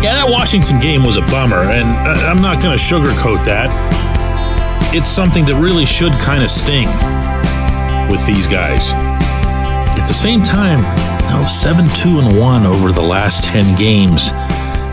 Yeah, that Washington game was a bummer, and I'm not going to sugarcoat that. It's something that really should kind of sting with these guys. At the same time, 7-2-1 over the last 10 games,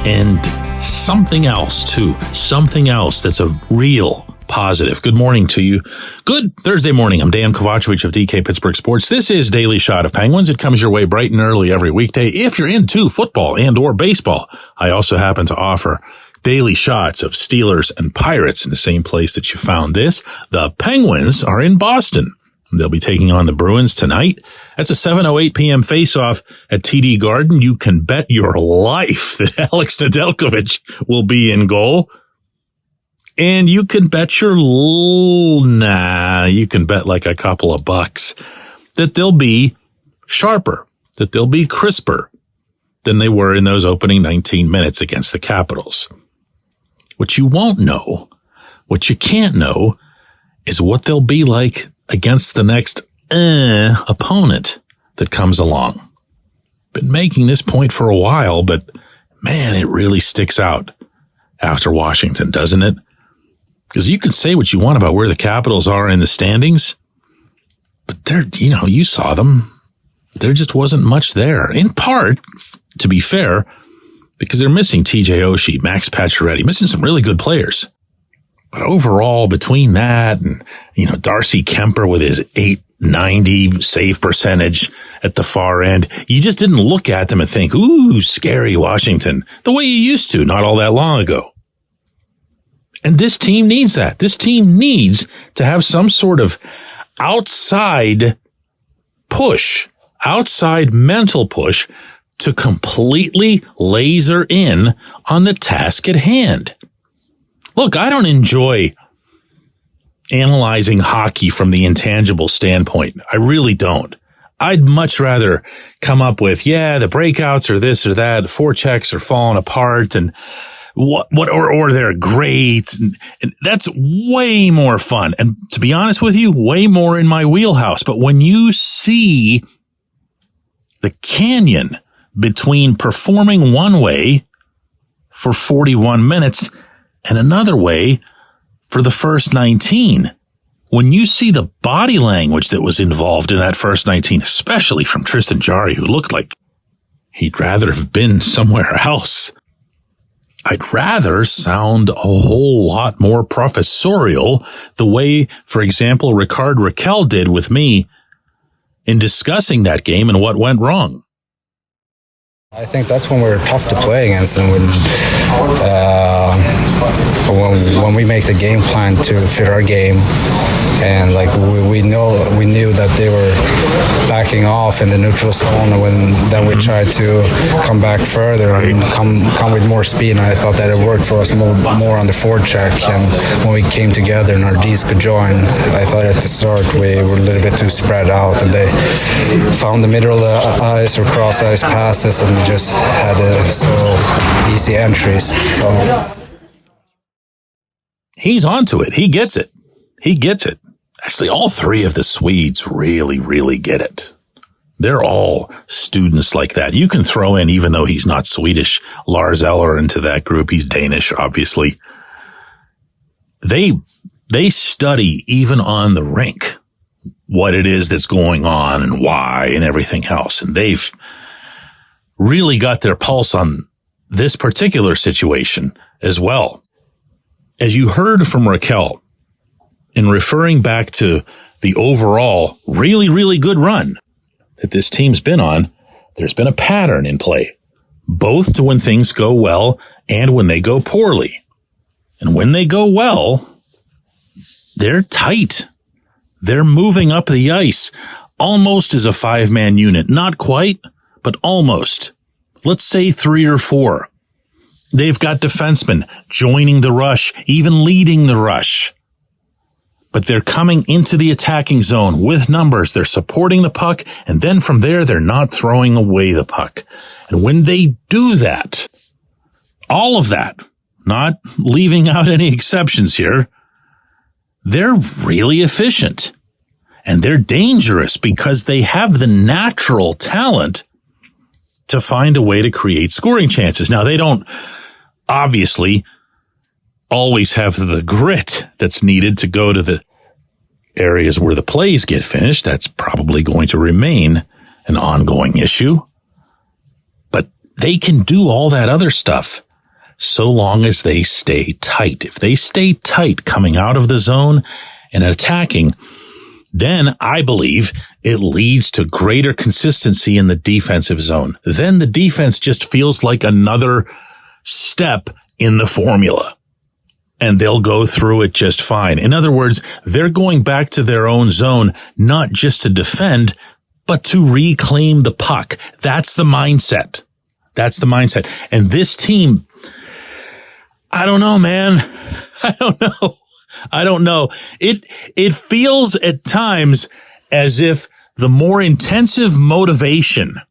and something else, too. Something else that's a real positive. Good morning to you. Good Thursday morning. I'm Dejan Kovacevic of DK Pittsburgh Sports. This is Daily Shot of Penguins. It comes your way bright and early every weekday. If you're into football and or baseball, I also happen to offer daily shots of Steelers and Pirates in the same place that you found this. The Penguins are in Boston. They'll be taking on the Bruins tonight. That's a 7:08 p.m. face-off at TD Garden. You can bet your life that Alex Nedeljkovic will be in goal. And you can bet you can bet like a couple of bucks that they'll be sharper, that they'll be crisper than they were in those opening 19 minutes against the Capitals. What you won't know, what you can't know, is what they'll be like against the next opponent that comes along. Been making this point for a while, but man, it really sticks out after Washington, doesn't it? Because you can say what you want about where the Capitals are in the standings, but you saw them. There just wasn't much there. In part, to be fair, because they're missing TJ Oshie, Max Pacioretty, missing some really good players. But overall, between that and, Darcy Kemper with his .890 save percentage at the far end, you just didn't look at them and think, ooh, scary Washington, the way you used to not all that long ago. And this team needs that. This team needs to have some sort of outside push, outside mental push to completely laser in on the task at hand. Look, I don't enjoy analyzing hockey from the intangible standpoint. I really don't. I'd much rather come up with, the breakouts are this or that, the forechecks are falling apart, and or they're great. And that's way more fun. And to be honest with you, way more in my wheelhouse. But when you see the canyon between performing one way for 41 minutes and another way for the first 19, when you see the body language that was involved in that first 19, especially from Tristan Jarry, who looked like he'd rather have been somewhere else, I'd rather sound a whole lot more professorial the way, for example, Ricard Raquel did with me in discussing that game and what went wrong. I think that's when we're tough to play against, and when we make the game plan to fit our game, and we knew that they were backing off in the neutral zone, and then we tried to come back further and come with more speed, and I thought that it worked for us more on the forecheck, and when we came together and our Ds could join, I thought at the start we were a little bit too spread out, and they found the middle of the ice or cross ice passes, and just had so easy entries. So he's onto it. He gets it. Actually, all three of the Swedes really, really get it. They're all students like that. You can throw in, even though he's not Swedish, Lars Eller into that group. He's Danish, obviously. They study even on the rink what it is that's going on and why and everything else. And they've really got their pulse on this particular situation as well. As you heard from Raquel, in referring back to the overall really, really good run that this team's been on, there's been a pattern in play, both to when things go well and when they go poorly. And when they go well, they're tight. They're moving up the ice almost as a five-man unit. Not quite, but almost. Let's say 3 or 4. They've got defensemen joining the rush, even leading the rush. But they're coming into the attacking zone with numbers. They're supporting the puck, and then from there, they're not throwing away the puck. And when they do that, all of that, not leaving out any exceptions here, they're really efficient. And they're dangerous because they have the natural talent to find a way to create scoring chances. Now, they don't obviously always have the grit that's needed to go to the areas where the plays get finished. That's probably going to remain an ongoing issue. But they can do all that other stuff so long as they stay tight. If they stay tight coming out of the zone and attacking, then I believe it leads to greater consistency in the defensive zone. Then the defense just feels like another step in the formula, and they'll go through it just fine. In other words, they're going back to their own zone, not just to defend, but to reclaim the puck. That's the mindset. That's the mindset. And this team, I don't know, man. I don't know. It feels at times as if the more intensive motivation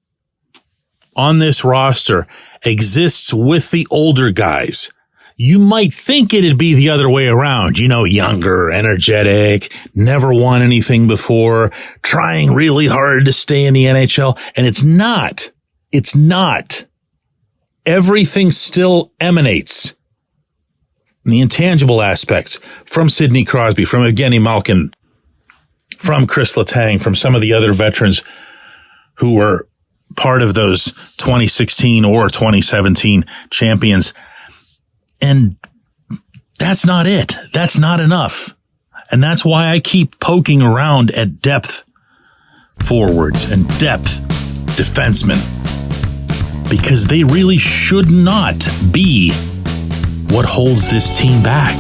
on this roster exists with the older guys. You might think it'd be the other way around, younger, energetic, never won anything before, trying really hard to stay in the NHL. And it's not. It's not. Everything still emanates from the intangible aspects from Sidney Crosby, from Evgeny Malkin, from Chris Letang, from some of the other veterans who were part of those 2016 or 2017 champions. And that's not it. That's not enough. And that's why I keep poking around at depth forwards and depth defensemen, because they really should not be what holds this team back.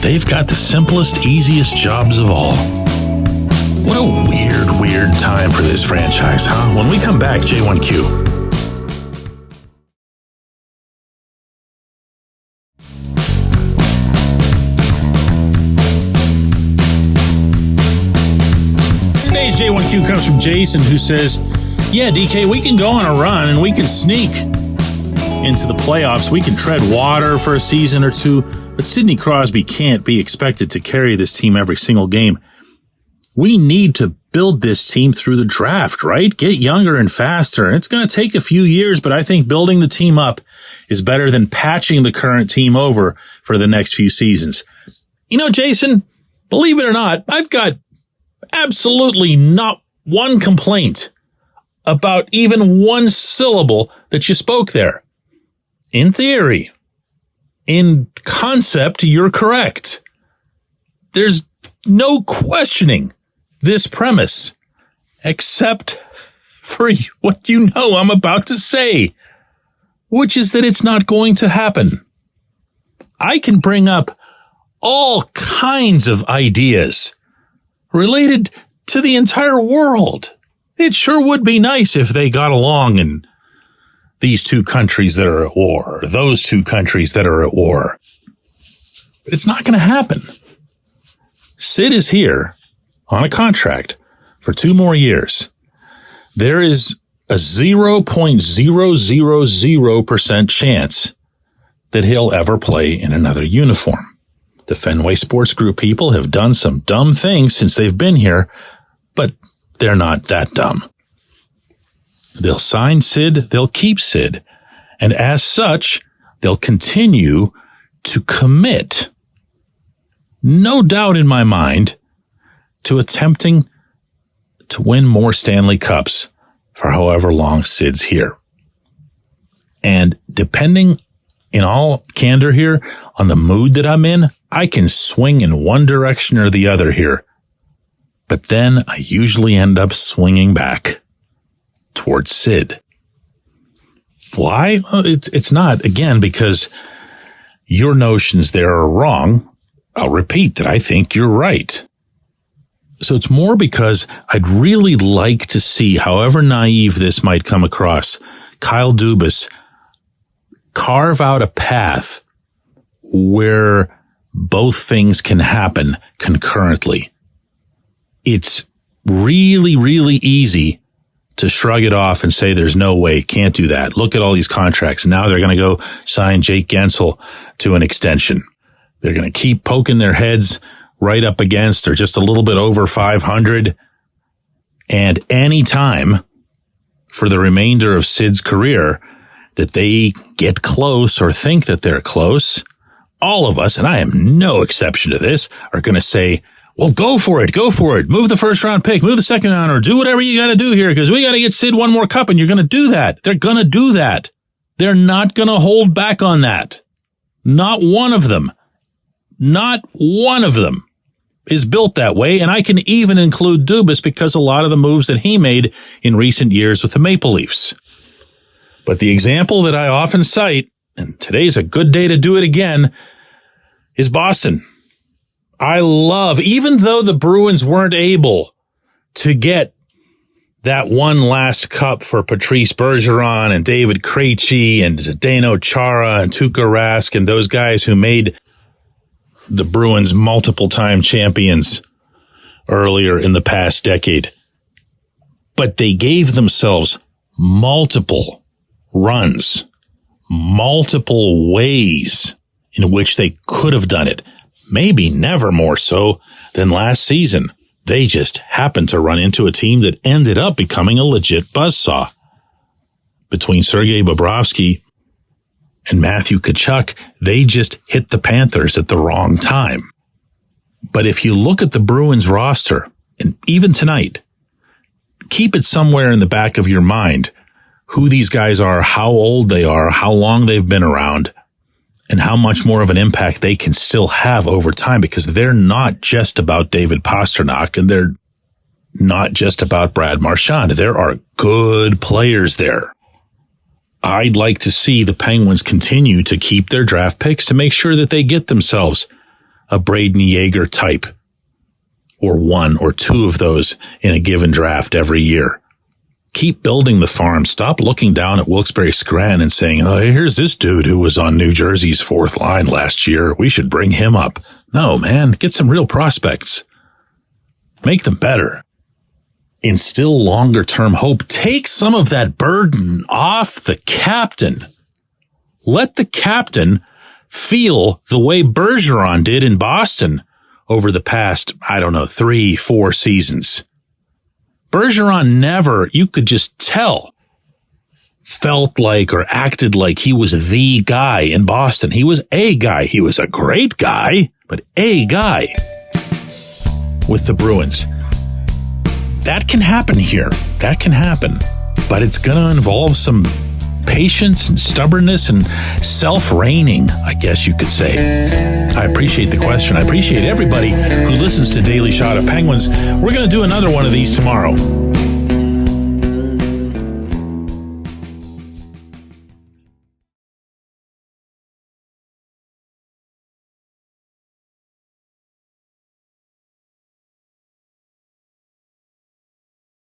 They've got the simplest, easiest jobs of all. What a weird time for this franchise, huh? When we come back, J1Q. Today's J1Q comes from Jason, who says, yeah, DK, we can go on a run and we can sneak into the playoffs. We can tread water for a season or two, but Sidney Crosby can't be expected to carry this team every single game. We need to build this team through the draft, right? Get younger and faster. And it's going to take a few years, but I think building the team up is better than patching the current team over for the next few seasons. Jason, believe it or not, I've got absolutely not one complaint about even one syllable that you spoke there. In theory, in concept, you're correct. There's no questioning this premise, except for what I'm about to say, which is that it's not going to happen. I can bring up all kinds of ideas related to the entire world. It sure would be nice if they got along in these two countries that are at war, or those two countries that are at war. But it's not going to happen. Sid is here on a contract for 2 more years. There is a 0.000% chance that he'll ever play in another uniform. The Fenway Sports Group people have done some dumb things since they've been here, but they're not that dumb. They'll sign Sid, they'll keep Sid, and as such, they'll continue to commit, no doubt in my mind, to attempting to win more Stanley Cups for however long Sid's here. And depending, in all candor here, on the mood that I'm in, I can swing in one direction or the other here. But then I usually end up swinging back towards Sid. Why? Well, it's not, again, because your notions there are wrong. I'll repeat that I think you're right. So it's more because I'd really like to see, however naive this might come across, Kyle Dubas carve out a path where both things can happen concurrently. It's really, really easy to shrug it off and say there's no way, can't do that. Look at all these contracts. Now they're going to go sign Jake Gensel to an extension. They're going to keep poking their heads right up against or just a little bit over 500. And any time for the remainder of Sid's career, that they get close or think that they're close, all of us, and I am no exception to this, are going to say, well, go for it. Move the first round pick, move the second round, or do whatever you got to do here because we got to get Sid one more cup, and you're going to do that. They're going to do that. They're not going to hold back on that. Not one of them. Not one of them is built that way, and I can even include Dubas because a lot of the moves that he made in recent years with the Maple Leafs. But the example that I often cite, and today's a good day to do it again, is Boston. I love, even though the Bruins weren't able to get that one last cup for Patrice Bergeron and David Krejci and Zdeno Chara and Tuukka Rask and those guys who made the Bruins multiple-time champions earlier in the past decade. But they gave themselves multiple runs, multiple ways in which they could have done it. Maybe never more so than last season. They just happened to run into a team that ended up becoming a legit buzzsaw. Between Sergei Bobrovsky and Matthew Tkachuk, they just hit the Panthers at the wrong time. But if you look at the Bruins roster, and even tonight, keep it somewhere in the back of your mind who these guys are, how old they are, how long they've been around, and how much more of an impact they can still have over time, because they're not just about David Pastrnak and they're not just about Brad Marchand. There are good players there. I'd like to see the Penguins continue to keep their draft picks to make sure that they get themselves a Braden Yeager type, or one or two of those in a given draft every year. Keep building the farm. Stop looking down at Wilkes-Barre Scranton and saying, oh, here's this dude who was on New Jersey's fourth line last year. We should bring him up. No, man, get some real prospects. Make them better. Instill longer-term hope. Take some of that burden off the captain. Let the captain feel the way Bergeron did in Boston over the past, 3-4 seasons. Bergeron never, you could just tell, felt like or acted like he was the guy in Boston. He was a guy. He was a great guy, but a guy with the Bruins. That can happen here. That can happen. But it's going to involve some patience and stubbornness and self-reining, I guess you could say. I appreciate the question. I appreciate everybody who listens to Daily Shot of Penguins. We're going to do another one of these tomorrow.